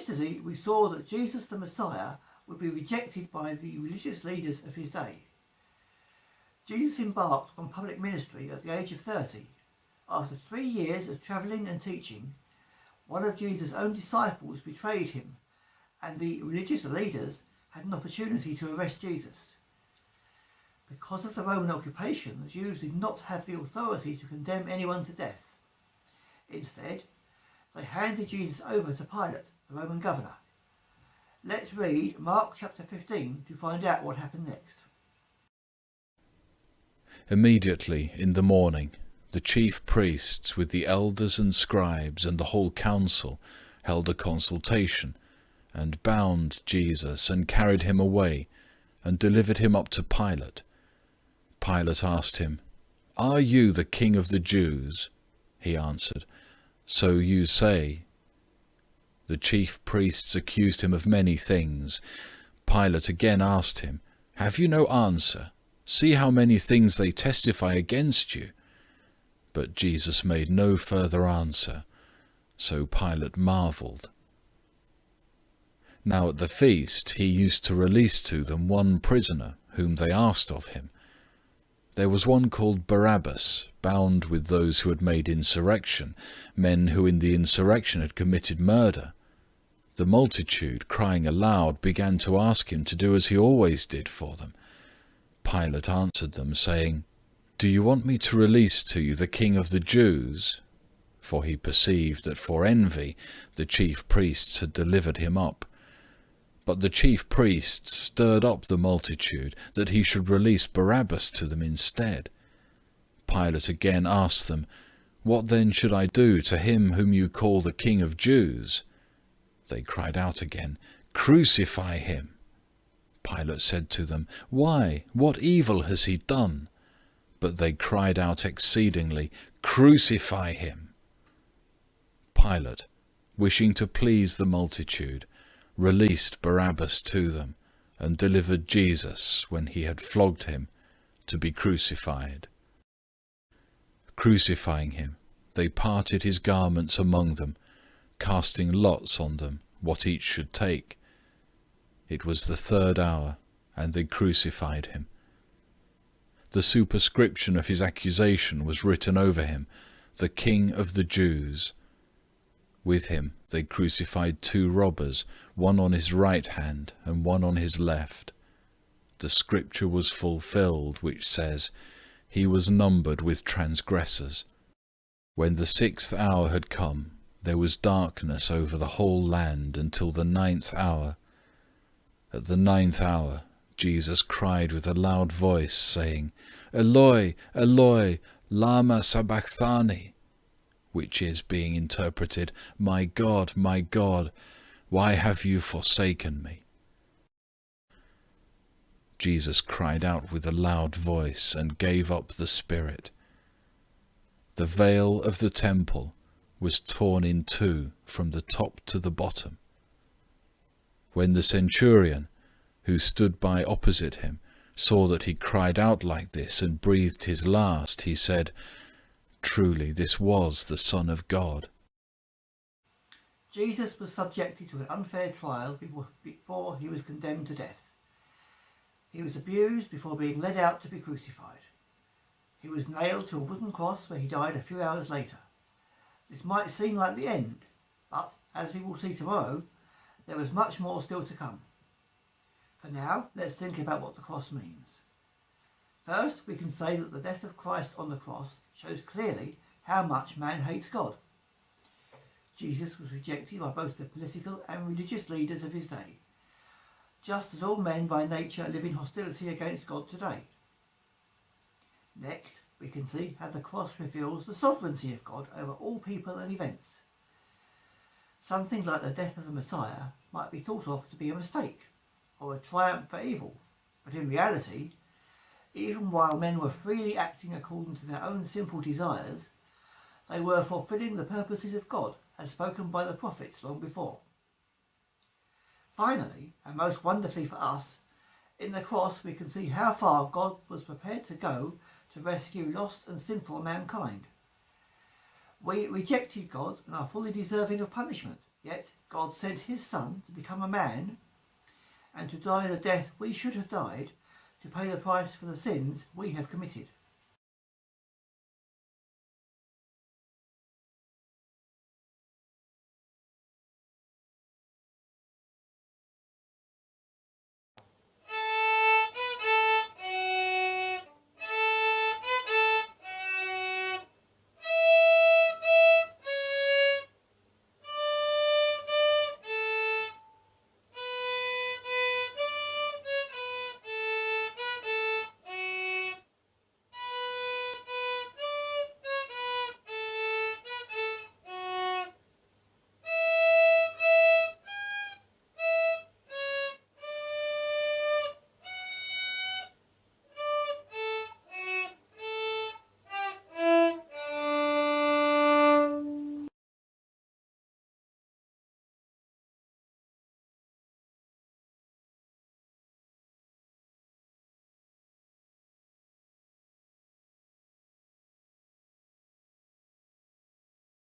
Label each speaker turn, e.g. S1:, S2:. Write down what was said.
S1: Yesterday we saw that Jesus the Messiah would be rejected by the religious leaders of his day. Jesus embarked on public ministry at the age of 30. After 3 years of travelling and teaching, one of Jesus' own disciples betrayed him, and the religious leaders had an opportunity to arrest Jesus. Because of the Roman occupation, the Jews did not have the authority to condemn anyone to death. Instead, they handed Jesus over to Pilate, the Roman governor. Let's read Mark chapter 15 to find out what happened next.
S2: Immediately in the morning, the chief priests with the elders and scribes and the whole council held a consultation, and bound Jesus and carried him away, and delivered him up to Pilate. Pilate asked him, "Are you the king of the Jews?" He answered, "So you say." The chief priests accused him of many things. Pilate again asked him, "Have you no answer? See how many things they testify against you." But Jesus made no further answer, so Pilate marveled. Now at the feast he used to release to them one prisoner, whom they asked of him. There was one called Barabbas, bound with those who had made insurrection, men who in the insurrection had committed murder. The multitude, crying aloud, began to ask him to do as he always did for them. Pilate answered them, saying, "Do you want me to release to you the king of the Jews?" For he perceived that for envy the chief priests had delivered him up. But the chief priests stirred up the multitude, that he should release Barabbas to them instead. Pilate again asked them, "What then should I do to him whom you call the King of Jews?" They cried out again, "Crucify him!" Pilate said to them, "Why? What evil has he done?" But they cried out exceedingly, "Crucify him!" Pilate, wishing to please the multitude, released Barabbas to them, and delivered Jesus, when he had flogged him, to be crucified. Crucifying him, they parted his garments among them, casting lots on them, what each should take. It was the 3rd hour, and they crucified him. The superscription of his accusation was written over him, "The King of the Jews." With him they crucified 2 robbers, one on his right hand and one on his left. The scripture was fulfilled, which says, "He was numbered with transgressors." When the 6th hour had come, there was darkness over the whole land until the 9th hour. At the 9th hour, Jesus cried with a loud voice, saying, "Eloi, Eloi, lama sabachthani," which is, being interpreted, my God, why have you forsaken me?" Jesus cried out with a loud voice and gave up the spirit. The veil of the temple was torn in 2 from the top to the bottom. When the centurion, who stood by opposite him, saw that he cried out like this and breathed his last, he said, "Truly this was the Son of God."
S1: Jesus was subjected to an unfair trial before he was condemned to death. He was abused before being led out to be crucified. He was nailed to a wooden cross where he died a few hours later. This might seem like the end, but as we will see tomorrow, there was much more still to come. For now, let's think about what the cross means. First, we can say that the death of Christ on the cross shows clearly how much man hates God. Jesus was rejected by both the political and religious leaders of his day, just as all men by nature live in hostility against God today. Next, we can see how the cross reveals the sovereignty of God over all people and events. Something like the death of the Messiah might be thought of to be a mistake or a triumph for evil, but in reality, even while men were freely acting according to their own sinful desires, they were fulfilling the purposes of God as spoken by the prophets long before. Finally, and most wonderfully for us, in the cross we can see how far God was prepared to go to rescue lost and sinful mankind. We rejected God and are fully deserving of punishment, Yet God sent his Son to become a man and to die the death we should have died, to pay the price for the sins we have committed.